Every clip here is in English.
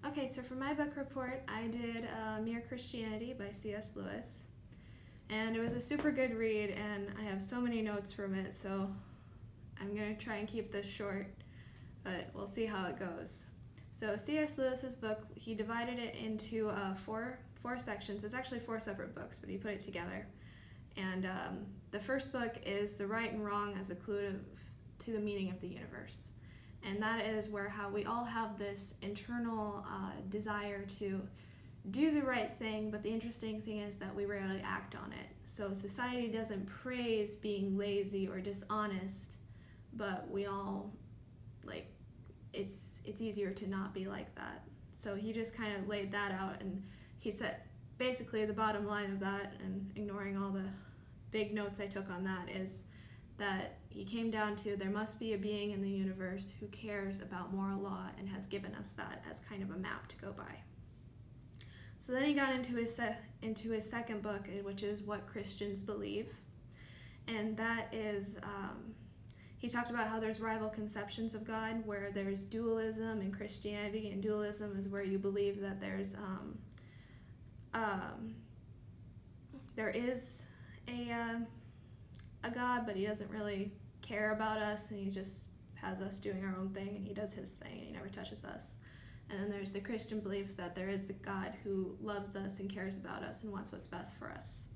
Okay, so for my book report, I did Mere Christianity by C.S. Lewis. And it was a super good read, and I have so many notes from it, so I'm going to try and keep this short, but we'll see how it goes. So C.S. Lewis's book, he divided it into four sections. It's actually 4 separate books, but he put it together. And the first book is The Right and Wrong as a Clue to the Meaning of the Universe. And that is where how we all have this internal desire to do the right thing, but the interesting thing is that we rarely act on it. So society doesn't praise being lazy or dishonest, but we all, like, it's easier to not be like that. So he just kind of laid that out, and he said basically the bottom line of that, and ignoring all the big notes I took on that, is that he came down to there must be a being in the universe who cares about moral law and has given us that as kind of a map to go by. So then he got into his second book, which is What Christians Believe. And that is, he talked about how there's rival conceptions of God, where there's dualism in Christianity, and dualism is where you believe that there is a God, but he doesn't really care about us, and he just has us doing our own thing, and he does his thing, and he never touches us. And then there's the Christian belief that there is a God who loves us and cares about us and wants what's best for us.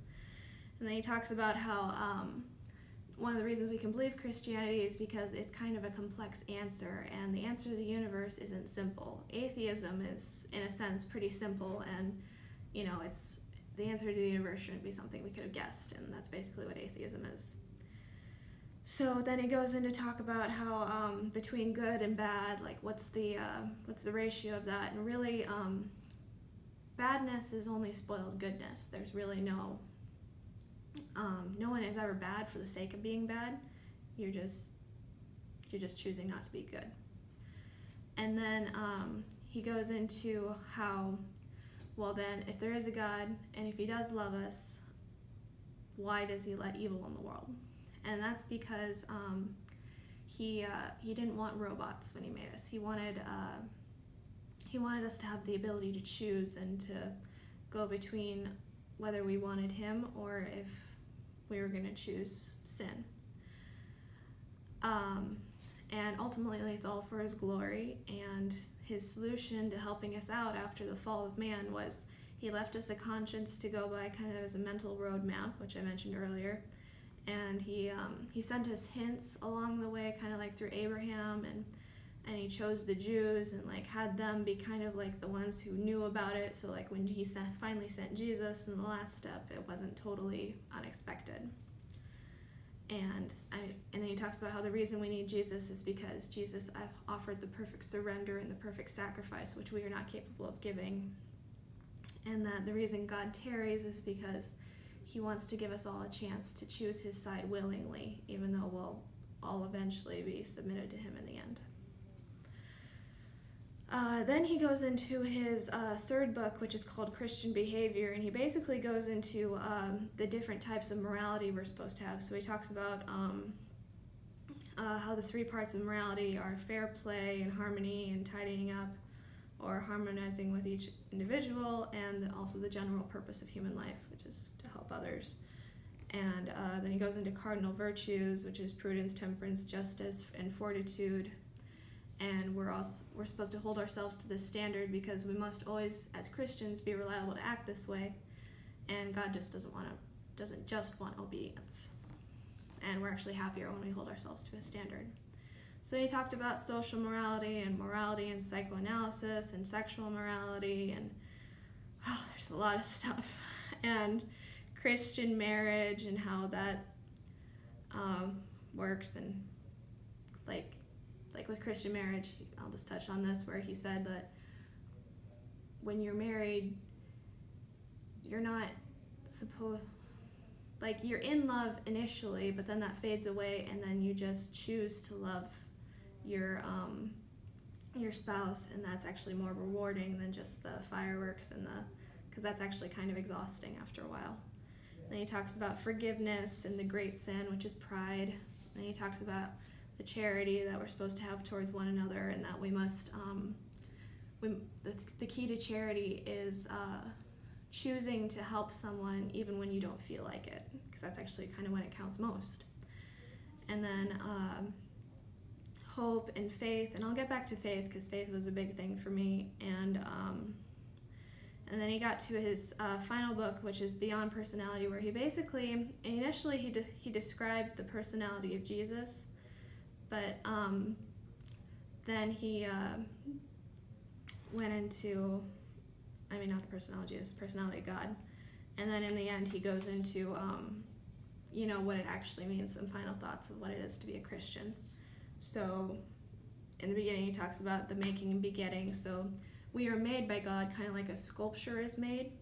And then he talks about how one of the reasons we can believe Christianity is because it's kind of a complex answer, and the answer to the universe isn't simple. Atheism is, in a sense, pretty simple, and it's the answer to the universe shouldn't be something we could have guessed, and that's basically what atheism is. So then he goes in to talk about how between good and bad, like what's the ratio of that, and really badness is only spoiled goodness. There's really no one is ever bad for the sake of being bad. You're just choosing not to be good. And then he goes into how, well then, if there is a God, and if he does love us, why does he let evil in the world? And that's because he didn't want robots when he made us. He wanted us to have the ability to choose and to go between whether we wanted him or if we were going to choose sin. And ultimately, it's all for his glory, and his solution to helping us out after the fall of man was he left us a conscience to go by, kind of as a mental roadmap, which I mentioned earlier. And he sent us hints along the way, kind of like through Abraham, and he chose the Jews and like had them be kind of like the ones who knew about it. So like when he finally sent Jesus in the last step, it wasn't totally unexpected. And then he talks about how the reason we need Jesus is because Jesus offered the perfect surrender and the perfect sacrifice, which we are not capable of giving. And that the reason God tarries is because he wants to give us all a chance to choose his side willingly, even though we'll all eventually be submitted to him in the end. Then he goes into his third book, which is called Christian Behavior, and he basically goes into the different types of morality we're supposed to have. So he talks about how the 3 parts of morality are fair play and harmony and tidying up, or harmonizing with each individual, and also the general purpose of human life, which is to help others. And then he goes into cardinal virtues, which is prudence, temperance, justice, and fortitude. And we're supposed to hold ourselves to this standard because we must always, as Christians, be reliable to act this way. And God just doesn't just want obedience. And we're actually happier when we hold ourselves to a standard. So he talked about social morality and psychoanalysis and sexual morality, and there's a lot of stuff. And Christian marriage and how that works, and like with Christian marriage, I'll just touch on this, where he said that when you're married, you're not supposed, like, you're in love initially, but then that fades away, and then you just choose to love your spouse, and that's actually more rewarding than just the fireworks because that's actually kind of exhausting after a while. And then he talks about forgiveness and the great sin, which is pride. And then he talks about the charity that we're supposed to have towards one another, and that we must the key to charity is choosing to help someone even when you don't feel like it, because that's actually kind of when it counts most. And then hope and faith, and I'll get back to faith because faith was a big thing for me. And then he got to his final book, which is Beyond Personality, where he basically, initially he described the personality of Jesus, but then he went into, not the personality of Jesus, personality of God. And then in the end, he goes into, what it actually means, some final thoughts of what it is to be a Christian. So in the beginning, he talks about the making and begetting. So we are made by God, kind of like a sculpture is made,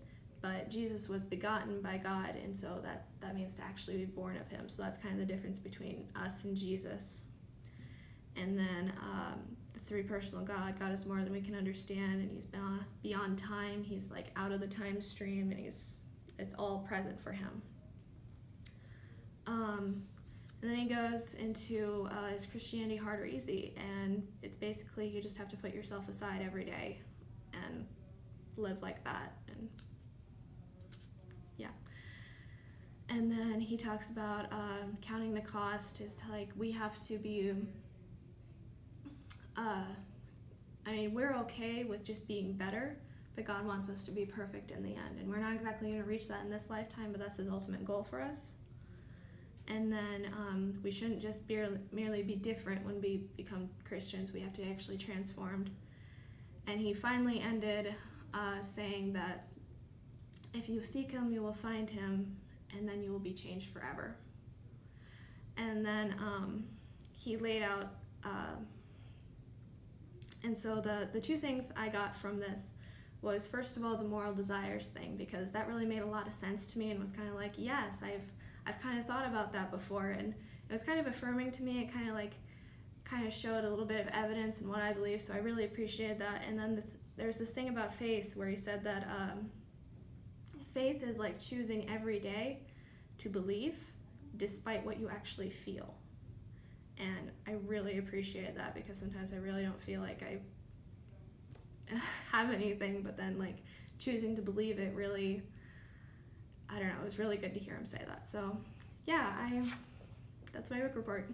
but Jesus was begotten by God, and so that means to actually be born of him. So that's kind of the difference between us and Jesus. And then the three-personal God is more than we can understand, and he's beyond time. He's like out of the time stream, and it's all present for him. And then he goes into is Christianity hard or easy? And it's basically you just have to put yourself aside every day and live like that. And yeah. And then he talks about counting the cost is like we have to be, we're okay with just being better, but God wants us to be perfect in the end. And we're not exactly going to reach that in this lifetime, but that's his ultimate goal for us. And then we shouldn't just merely be different when we become Christians. We have to actually transformed. And he finally ended saying that if you seek him, you will find him, and then you will be changed forever. And then he laid out, and so the two things I got from this was, first of all, the moral desires thing, because that really made a lot of sense to me and was kind of like, yes, I've kind of thought about that before, and it was kind of affirming to me. It kind of showed a little bit of evidence in what I believe, so I really appreciated that. And then there's this thing about faith where he said that faith is like choosing every day to believe despite what you actually feel. And I really appreciated that, because sometimes I really don't feel like I have anything, but then like choosing to believe it really, I don't know, it was really good to hear him say that. So yeah, that's my book report.